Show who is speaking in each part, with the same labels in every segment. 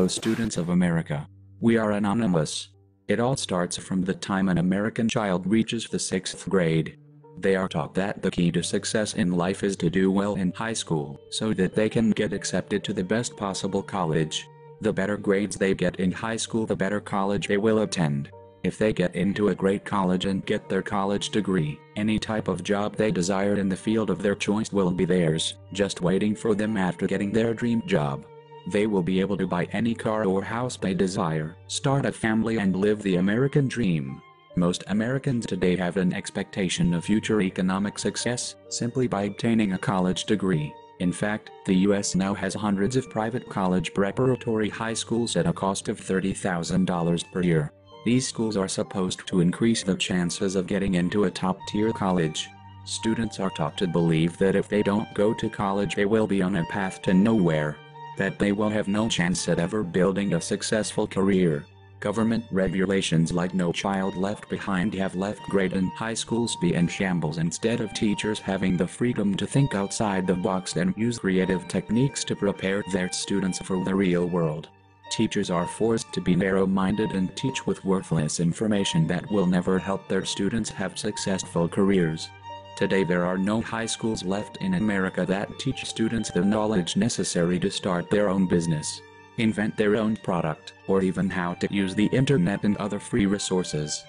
Speaker 1: fellow students of America. We are anonymous. It all starts from the time an American child reaches the 6th grade. They are taught that the key to success in life is to do well in high school so that they can get accepted to the best possible college. The better grades they get in high school, the better college they will attend. If they get into a great college and get their college degree, any type of job they desire in the field of their choice will be theirs, just waiting for them after getting their dream job. They will be able to buy any car or house they desire, start a family and live the American dream. Most Americans today have an expectation of future economic success simply by obtaining a college degree. In fact, the US now has hundreds of private college preparatory high schools at a cost of $30,000 per year. These schools are supposed to increase the chances of getting into a top-tier college. Students are taught to believe that if they don't go to college they will be on a path to nowhere, that they will have no chance at ever building a successful career. Government regulations like No Child Left Behind have left grade and high schools be in shambles instead of teachers having the freedom to think outside the box and use creative techniques to prepare their students for the real world. Teachers are forced to be narrow-minded and teach with worthless information that will never help their students have successful careers. Today there are no high schools left in America that teach students the knowledge necessary to start their own business, invent their own product, or even how to use the internet and other free resources.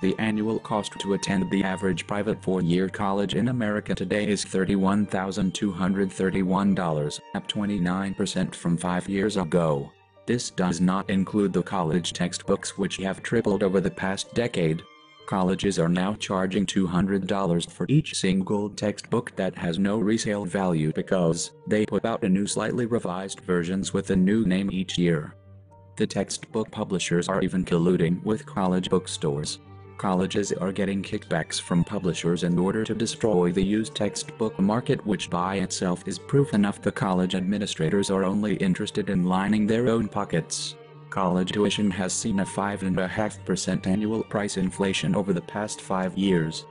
Speaker 1: The annual cost to attend the average private 4-year college in America today is $31,231, up 29% from 5 years ago. This does not include the college textbooks, which have tripled over the past decade. Colleges are now charging $200 for each single textbook that has no resale value because they put out a new slightly revised versions with a new name each year. The textbook publishers are even colluding with college bookstores. Colleges are getting kickbacks from publishers in order to destroy the used textbook market, which by itself is proof enough the college administrators are only interested in lining their own pockets. College tuition has seen a 5.5% annual price inflation over the past 5 years.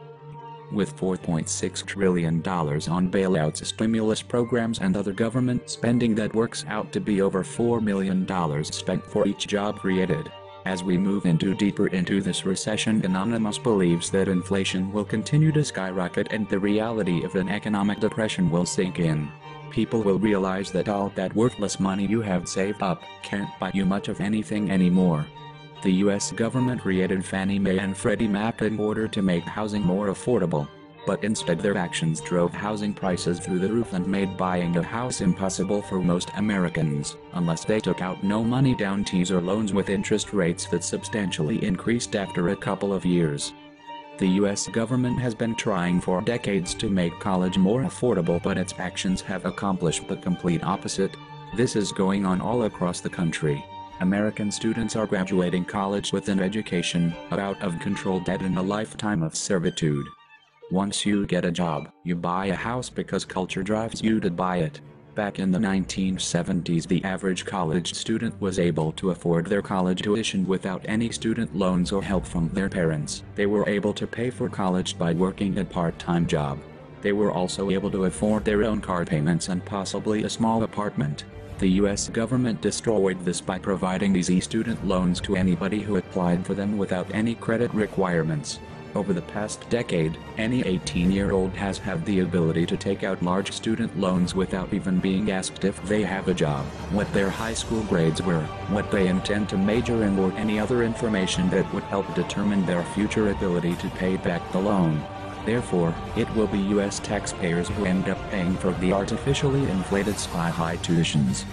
Speaker 1: With $4.6 trillion on bailouts, stimulus programs and other government spending, that works out to be over $4 million spent for each job created. As we move deeper into this recession, Anonymous believes that inflation will continue to skyrocket and the reality of an economic depression will sink in. People will realize that all that worthless money you have saved up can't buy you much of anything anymore. The US government created Fannie Mae and Freddie Mac in order to make housing more affordable. But instead their actions drove housing prices through the roof and made buying a house impossible for most Americans, unless they took out no money down teaser loans with interest rates that substantially increased after a couple of years. The US government has been trying for decades to make college more affordable, but its actions have accomplished the complete opposite. This is going on all across the country. American students are graduating college with an education, a out-of-control debt, and a lifetime of servitude. Once you get a job, you buy a house because culture drives you to buy it. Back in the 1970s, the average college student was able to afford their college tuition without any student loans or help from their parents. They were able to pay for college by working a part-time job. They were also able to afford their own car payments and possibly a small apartment. The US government destroyed this by providing easy student loans to anybody who applied for them without any credit requirements. Over the past decade, any 18-year-old has had the ability to take out large student loans without even being asked if they have a job, what their high school grades were, what they intend to major in, or any other information that would help determine their future ability to pay back the loan. Therefore, it will be US taxpayers who end up paying for the artificially inflated sky-high tuitions.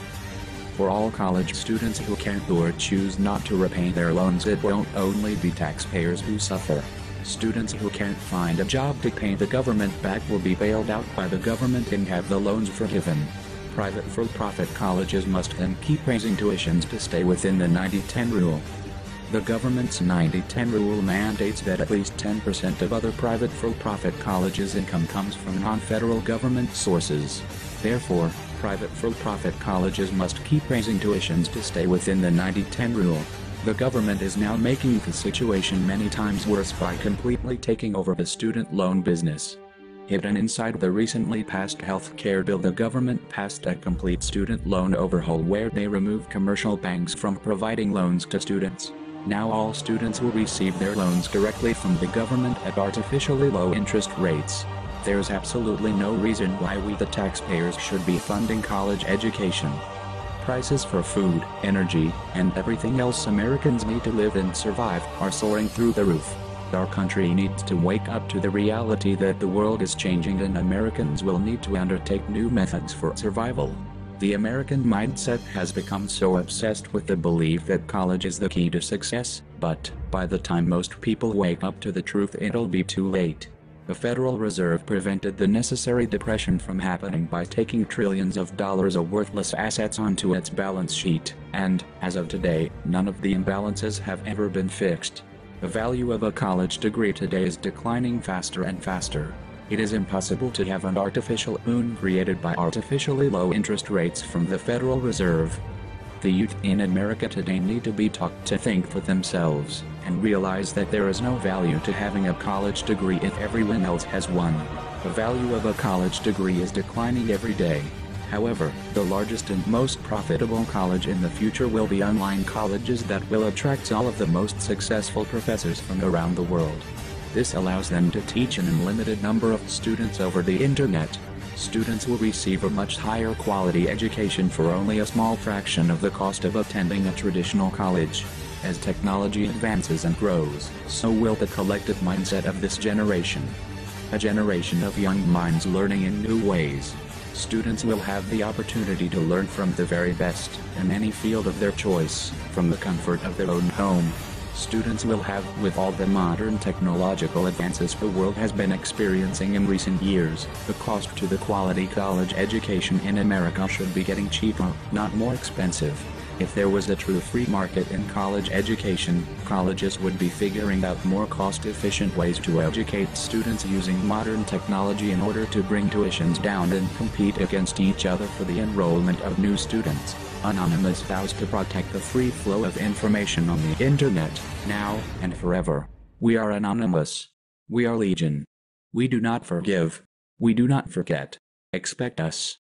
Speaker 1: For all college students who can't or choose not to repay their loans, it won't only be taxpayers who suffer. Students who can't find a job to pay the government back will be bailed out by the government and have the loans forgiven. Private for-profit colleges must then keep raising tuitions to stay within the 90-10 rule. The government's 90-10 rule mandates that at least 10% of other private for-profit colleges' income comes from non-federal government sources. Therefore, private for-profit colleges must keep raising tuitions to stay within the 90-10 rule. The government is now making the situation many times worse by completely taking over the student loan business. Hidden inside the recently passed health care bill, the government passed a complete student loan overhaul where they removed commercial banks from providing loans to students. Now all students will receive their loans directly from the government at artificially low interest rates. There's absolutely no reason why we the taxpayers should be funding college education. Prices for food, energy, and everything else Americans need to live and survive are soaring through the roof. Our country needs to wake up to the reality that the world is changing and Americans will need to undertake new methods for survival. The American mindset has become so obsessed with the belief that college is the key to success, but by the time most people wake up to the truth, it'll be too late. The Federal Reserve prevented the necessary depression from happening by taking trillions of dollars of worthless assets onto its balance sheet, and, as of today, none of the imbalances have ever been fixed. The value of a college degree today is declining faster and faster. It is impossible to have an artificial boon created by artificially low interest rates from the Federal Reserve. The youth in America today need to be taught to think for themselves, and realize that there is no value to having a college degree if everyone else has one. The value of a college degree is declining every day. However, the largest and most profitable college in the future will be online colleges that will attract all of the most successful professors from around the world. This allows them to teach an unlimited number of students over the internet. Students will receive a much higher quality education for only a small fraction of the cost of attending a traditional college. As technology advances and grows, so will the collective mindset of this generation. A generation of young minds learning in new ways. Students will have the opportunity to learn from the very best in any field of their choice, from the comfort of their own home. Students will have, with all the modern technological advances the world has been experiencing in recent years, the cost to the quality college education in America should be getting cheaper, not more expensive. If there was a true free market in college education, colleges would be figuring out more cost-efficient ways to educate students using modern technology in order to bring tuitions down and compete against each other for the enrollment of new students. Anonymous vows to protect the free flow of information on the internet, now and forever. We are anonymous. We are legion. We do not forgive. We do not forget. Expect us.